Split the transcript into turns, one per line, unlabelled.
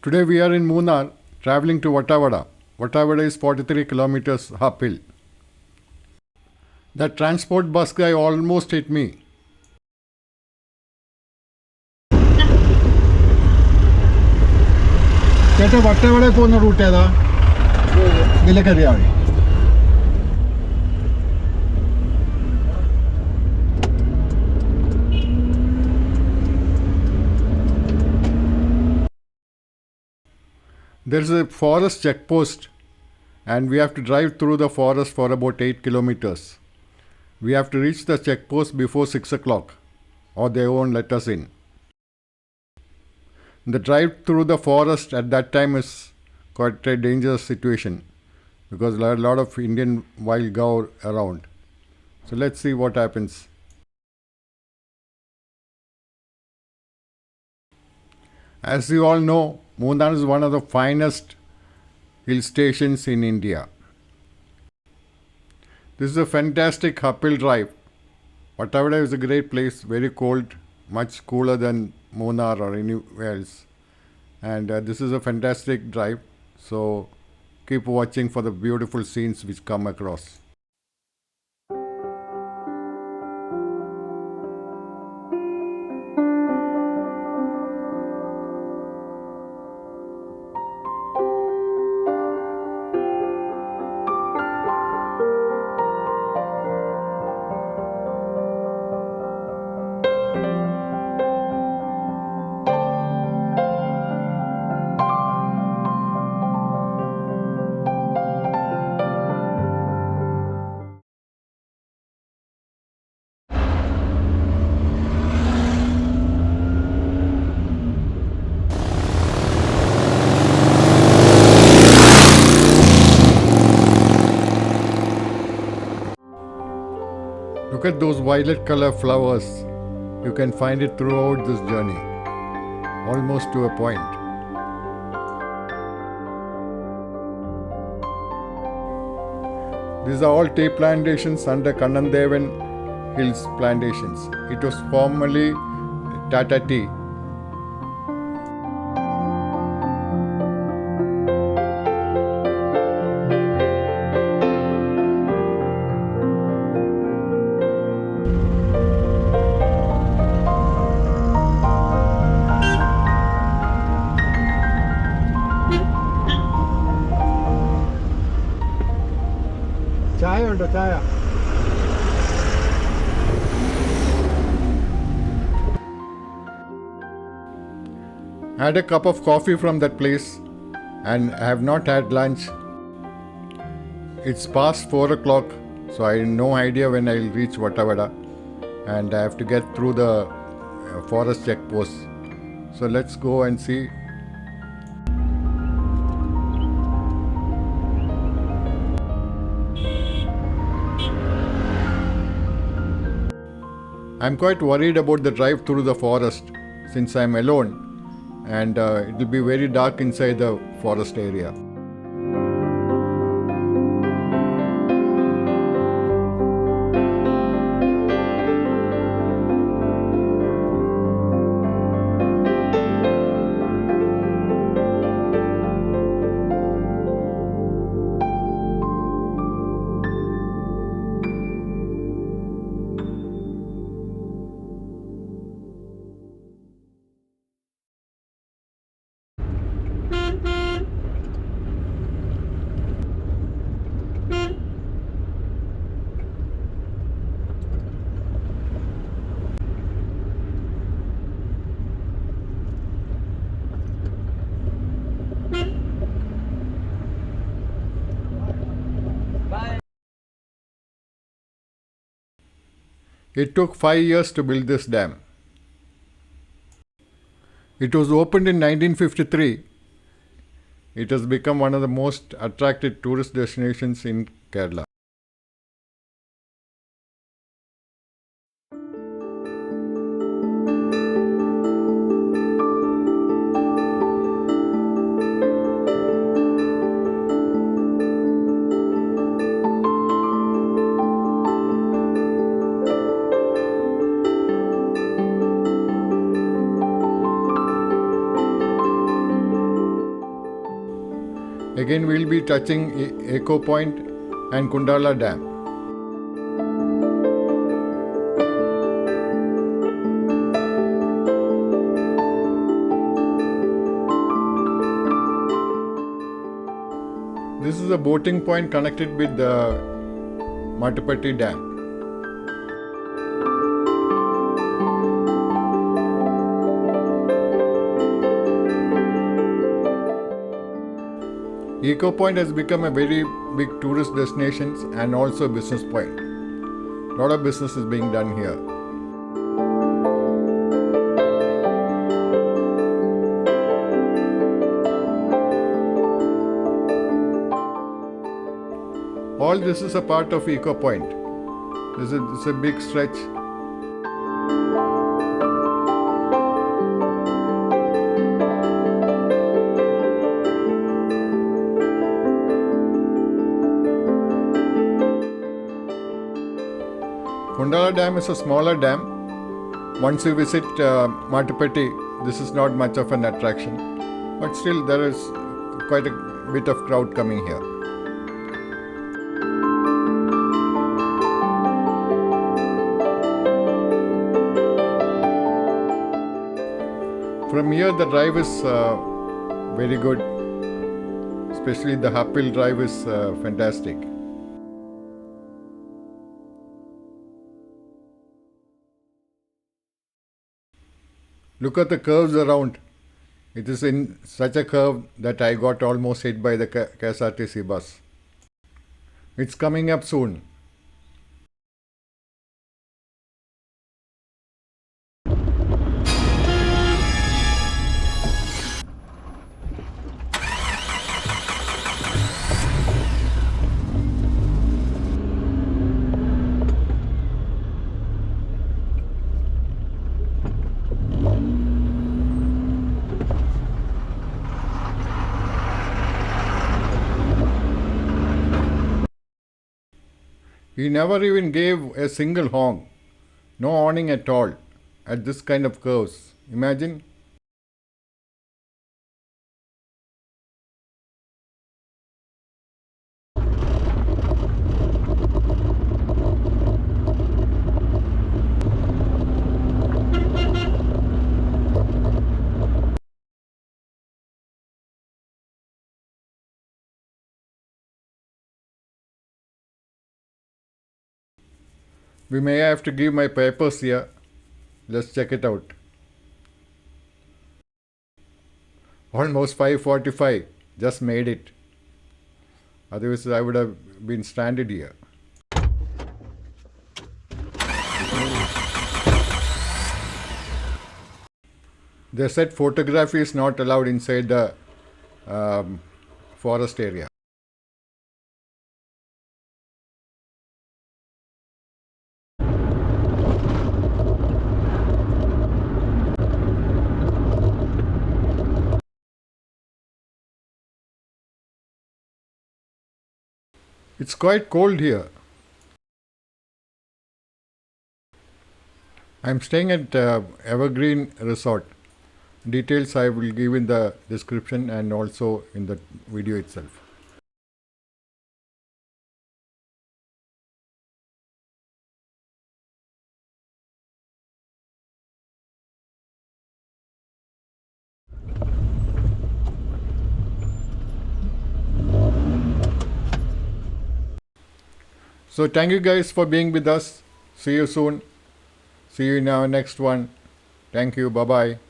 Today we are in Munnar, traveling to Vattavada. Vattavada is 43 kilometers uphill. That transport bus guy almost hit me. ചേട്ടാ വട്ടവട പോകുന്ന root ഏതാ? വിലക്കറിയാണ്. There is a forest checkpost and we have to drive through the forest for about 8 kilometers. We have to reach the checkpost before 6 o'clock or they won't let us in. The drive through the forest at that time is quite a dangerous situation because there are a lot of Indian wild boar around. So let's see what happens. As you all know, Munnar is one of the finest hill stations in India. This is a fantastic uphill drive. Vattavada is a great place, very cold, much cooler than Munnar or anywhere else. And this is a fantastic drive. So keep watching for the beautiful scenes which come across. Look at those violet color flowers. You can find it throughout this journey, almost to a point. These are all tea plantations under Kannandevan Hills plantations. It was formerly Tata Tea. Chaya. I had a cup of coffee from that place and I have not had lunch. It's past 4 o'clock, so I have no idea when I'll reach Vattavada and I have to get through the forest checkpost. So let's go and see. I'm quite worried about the drive through the forest since I'm alone and it will be very dark inside the forest area. It took 5 years to build this dam. It was opened in 1953. It has become one of the most attractive tourist destinations in Kerala. Again, we'll be touching Eco Point and Kundala Dam. This is a boating point connected with the Mattupetty Dam. Eco Point has become a very big tourist destination and also a business point. A lot of business is being done here. All this is a part of Eco Point. This is a big stretch. Kundala Dam is a smaller dam. Once you visit Mattupetty, this is not much of an attraction, but still there is quite a bit of crowd coming here. From here the drive is very good, especially the uphill drive is fantastic. Look at the curves around. It is in such a curve that I got almost hit by the KSRTC bus. It's coming up soon. He never even gave a single honk. No warning at all at this kind of curves. Imagine. We may have to give my papers here. Let's check it out. Almost 5:45. Just made it. Otherwise I would have been stranded here. They said photography is not allowed inside the forest area. It's quite cold here. I'm staying at Evergreen Resort. Details I will give in the description and also in the video itself. So thank you guys for being with us. See you soon. See you in our next one. Thank you. Bye-bye.